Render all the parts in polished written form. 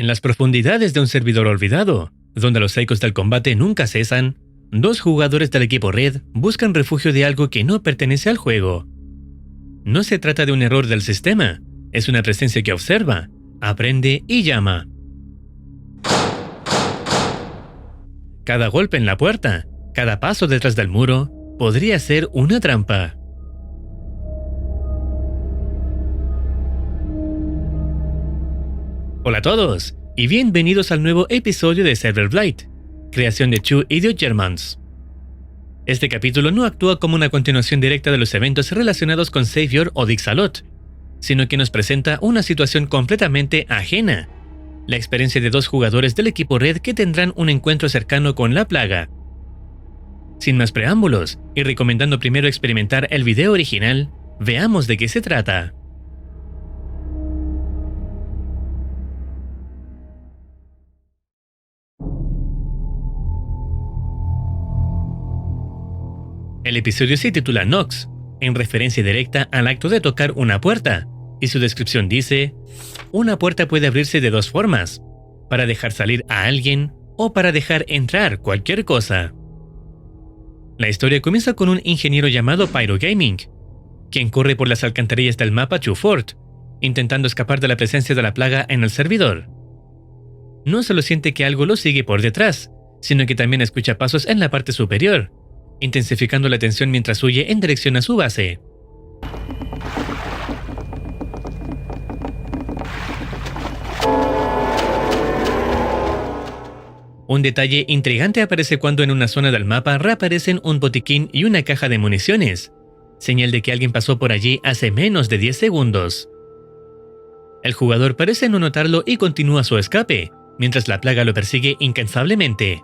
En las profundidades de un servidor olvidado, donde los ecos del combate nunca cesan, dos jugadores del equipo Red buscan refugio de algo que no pertenece al juego. No se trata de un error del sistema, es una presencia que observa, aprende y llama. Cada golpe en la puerta, cada paso detrás del muro, podría ser una trampa. Hola a todos, y bienvenidos al nuevo episodio de Server Blight, creación de Two Idiot Germans. Este capítulo no actúa como una continuación directa de los eventos relacionados con Savior o Dixalot, sino que nos presenta una situación completamente ajena, la experiencia de dos jugadores del equipo Red que tendrán un encuentro cercano con la plaga. Sin más preámbulos, y recomendando primero experimentar el video original, veamos de qué se trata. El episodio se titula Nox, en referencia directa al acto de tocar una puerta, y su descripción dice: una puerta puede abrirse de dos formas, para dejar salir a alguien o para dejar entrar cualquier cosa. La historia comienza con un ingeniero llamado Pyro Gaming, quien corre por las alcantarillas del mapa Two Fort, intentando escapar de la presencia de la plaga en el servidor. No solo siente que algo lo sigue por detrás, sino que también escucha pasos en la parte superior, intensificando la tensión mientras huye en dirección a su base. Un detalle intrigante aparece cuando en una zona del mapa reaparecen un botiquín y una caja de municiones, señal de que alguien pasó por allí hace menos de 10 segundos. El jugador parece no notarlo y continúa su escape, mientras la plaga lo persigue incansablemente.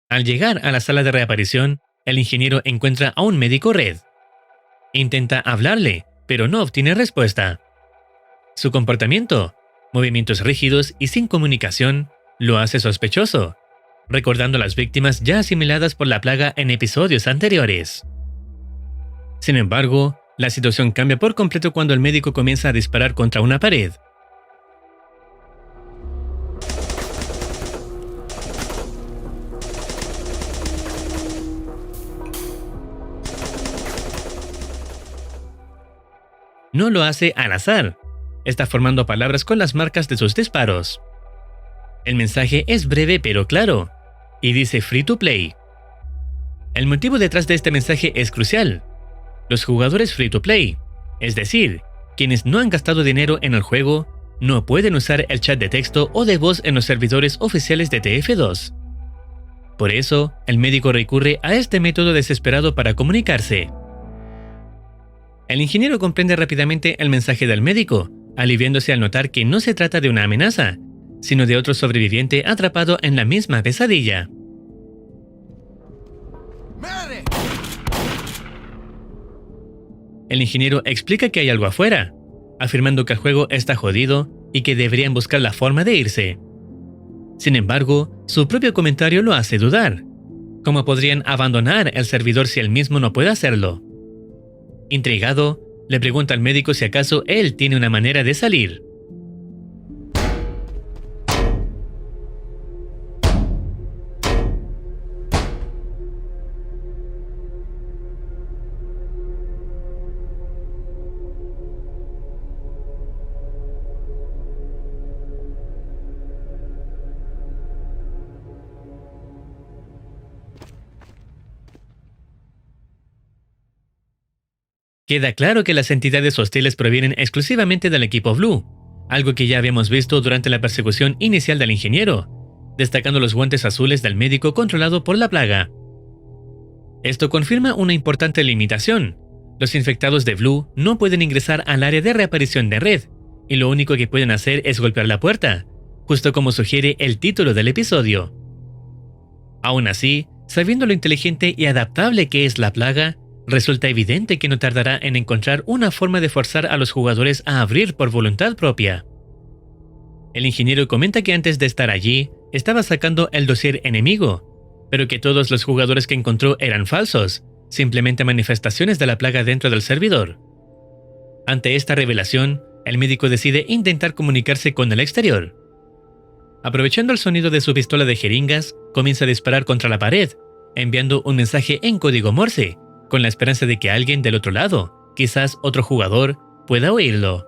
Al llegar a la sala de reaparición, el ingeniero encuentra a un médico Red. Intenta hablarle, pero no obtiene respuesta. Su comportamiento, movimientos rígidos y sin comunicación, lo hace sospechoso, recordando a las víctimas ya asimiladas por la plaga en episodios anteriores. Sin embargo, la situación cambia por completo cuando el médico comienza a disparar contra una pared. No lo hace al azar. Está formando palabras con las marcas de sus disparos. El mensaje es breve pero claro, y dice Free to Play. El motivo detrás de este mensaje es crucial. Los jugadores Free to Play, es decir, quienes no han gastado dinero en el juego, no pueden usar el chat de texto o de voz en los servidores oficiales de TF2. Por eso, el médico recurre a este método desesperado para comunicarse. El ingeniero comprende rápidamente el mensaje del médico, aliviándose al notar que no se trata de una amenaza, sino de otro sobreviviente atrapado en la misma pesadilla. ¡Madre! El ingeniero explica que hay algo afuera, afirmando que el juego está jodido y que deberían buscar la forma de irse. Sin embargo, su propio comentario lo hace dudar. ¿Cómo podrían abandonar el servidor si él mismo no puede hacerlo? Intrigado, le pregunta al médico si acaso él tiene una manera de salir. Queda claro que las entidades hostiles provienen exclusivamente del equipo Blue, algo que ya habíamos visto durante la persecución inicial del ingeniero, destacando los guantes azules del médico controlado por la plaga. Esto confirma una importante limitación. Los infectados de Blue no pueden ingresar al área de reaparición de Red, y lo único que pueden hacer es golpear la puerta, justo como sugiere el título del episodio. Aún así, sabiendo lo inteligente y adaptable que es la plaga, resulta evidente que no tardará en encontrar una forma de forzar a los jugadores a abrir por voluntad propia. El ingeniero comenta que antes de estar allí, estaba sacando el dossier enemigo, pero que todos los jugadores que encontró eran falsos, simplemente manifestaciones de la plaga dentro del servidor. Ante esta revelación, el médico decide intentar comunicarse con el exterior. Aprovechando el sonido de su pistola de jeringas, comienza a disparar contra la pared, enviando un mensaje en código Morse, con la esperanza de que alguien del otro lado, quizás otro jugador, pueda oírlo.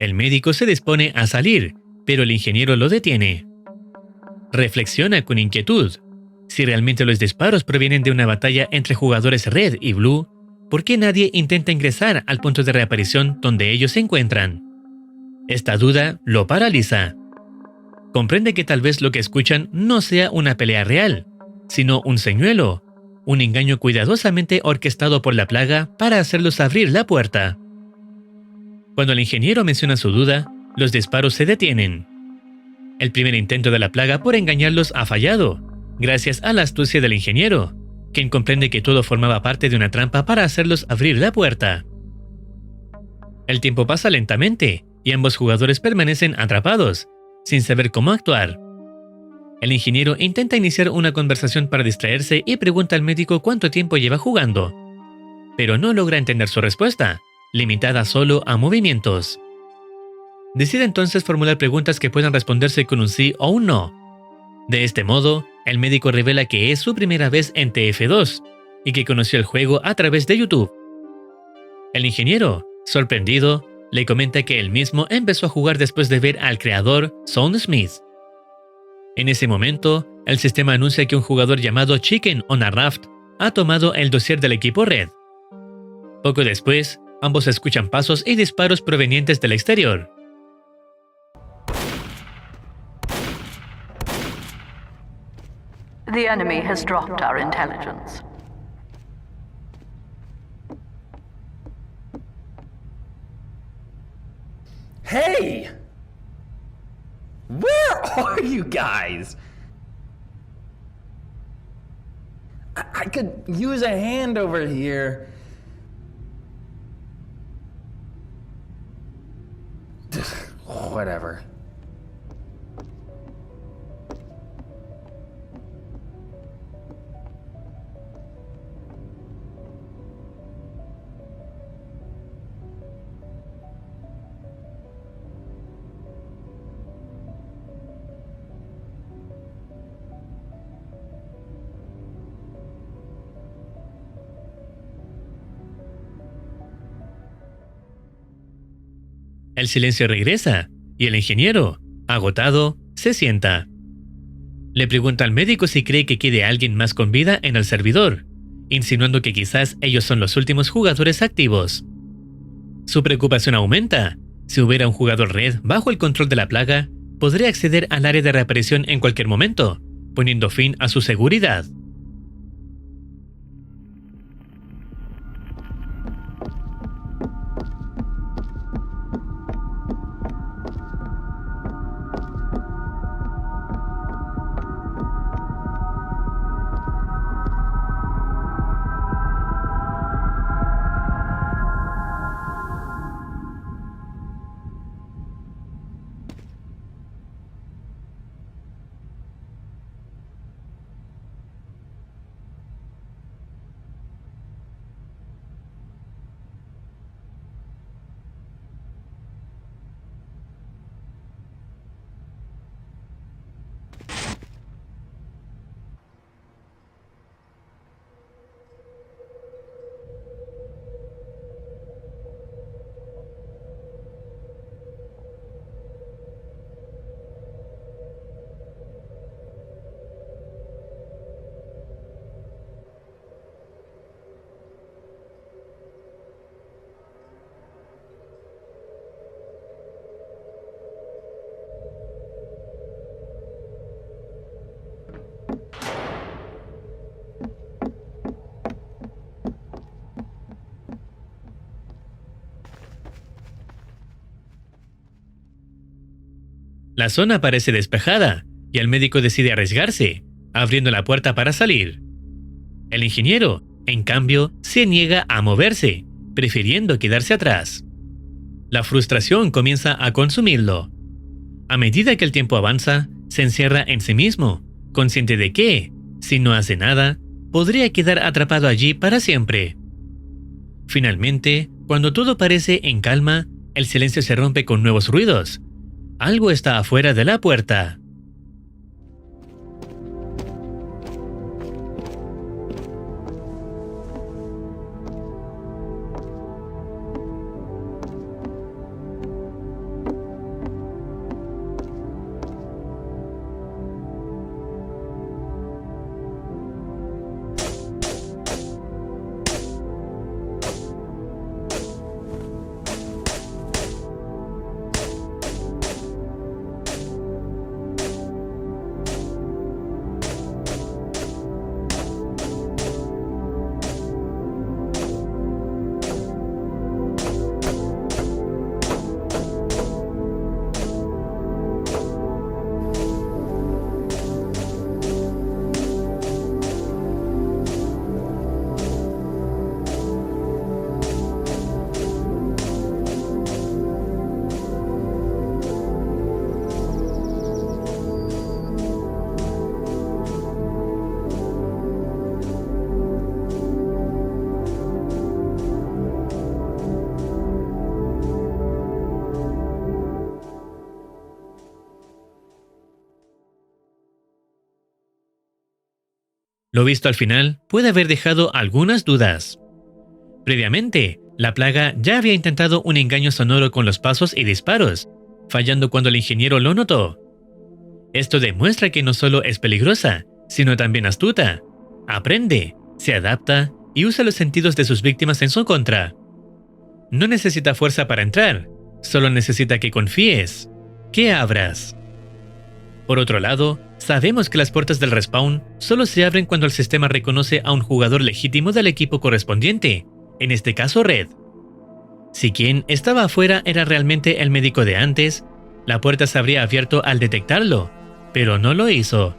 El médico se dispone a salir, pero el ingeniero lo detiene. Reflexiona con inquietud. Si realmente los disparos provienen de una batalla entre jugadores Red y Blue, ¿por qué nadie intenta ingresar al punto de reaparición donde ellos se encuentran? Esta duda lo paraliza. Comprende que tal vez lo que escuchan no sea una pelea real, sino un señuelo, un engaño cuidadosamente orquestado por la plaga para hacerlos abrir la puerta. Cuando el ingeniero menciona su duda, los disparos se detienen. El primer intento de la plaga por engañarlos ha fallado, gracias a la astucia del ingeniero, quien comprende que todo formaba parte de una trampa para hacerlos abrir la puerta. El tiempo pasa lentamente y ambos jugadores permanecen atrapados, sin saber cómo actuar. El ingeniero intenta iniciar una conversación para distraerse y pregunta al médico cuánto tiempo lleva jugando, pero no logra entender su respuesta, limitada solo a movimientos. Decide entonces formular preguntas que puedan responderse con un sí o un no. De este modo, el médico revela que es su primera vez en TF2 y que conoció el juego a través de YouTube. El ingeniero, sorprendido, le comenta que él mismo empezó a jugar después de ver al creador, Sean Smith. En ese momento, el sistema anuncia que un jugador llamado Chicken on a Raft ha tomado el dossier del equipo Red. Poco después, ambos escuchan pasos y disparos provenientes del exterior. The enemy has dropped our intelligence. Hey! Where are you guys? I could use a hand over here. Whatever. El silencio regresa, y el ingeniero, agotado, se sienta. Le pregunta al médico si cree que quede alguien más con vida en el servidor, insinuando que quizás ellos son los últimos jugadores activos. Su preocupación aumenta. Si hubiera un jugador Red bajo el control de la plaga, podría acceder al área de reaparición en cualquier momento, poniendo fin a su seguridad. La zona parece despejada y el médico decide arriesgarse, abriendo la puerta para salir. El ingeniero, en cambio, se niega a moverse, prefiriendo quedarse atrás. La frustración comienza a consumirlo. A medida que el tiempo avanza, se encierra en sí mismo, consciente de que, si no hace nada, podría quedar atrapado allí para siempre. Finalmente, cuando todo parece en calma, el silencio se rompe con nuevos ruidos. Algo está afuera de la puerta. Lo visto al final puede haber dejado algunas dudas. Previamente, la plaga ya había intentado un engaño sonoro con los pasos y disparos, fallando cuando el ingeniero lo notó. Esto demuestra que no solo es peligrosa, sino también astuta. Aprende, se adapta y usa los sentidos de sus víctimas en su contra. No necesita fuerza para entrar, solo necesita que confíes, que abras. Por otro lado, sabemos que las puertas del respawn solo se abren cuando el sistema reconoce a un jugador legítimo del equipo correspondiente, en este caso Red. Si quien estaba afuera era realmente el médico de antes, la puerta se habría abierto al detectarlo, pero no lo hizo.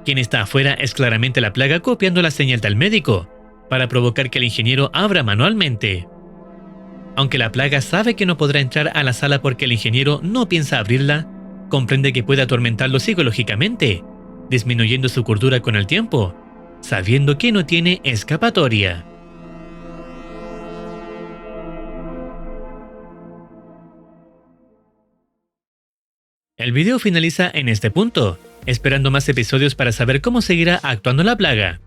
Quien está afuera es claramente la plaga copiando la señal del médico, para provocar que el ingeniero abra manualmente. Aunque la plaga sabe que no podrá entrar a la sala porque el ingeniero no piensa abrirla, comprende que puede atormentarlo psicológicamente, disminuyendo su cordura con el tiempo, sabiendo que no tiene escapatoria. El video finaliza en este punto, esperando más episodios para saber cómo seguirá actuando la plaga.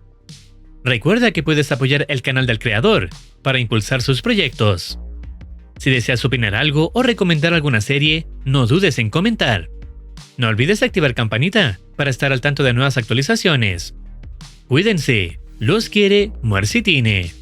Recuerda que puedes apoyar el canal del creador para impulsar sus proyectos. Si deseas opinar algo o recomendar alguna serie, no dudes en comentar. No olvides activar campanita para estar al tanto de nuevas actualizaciones. Cuídense, los quiere Muercitine.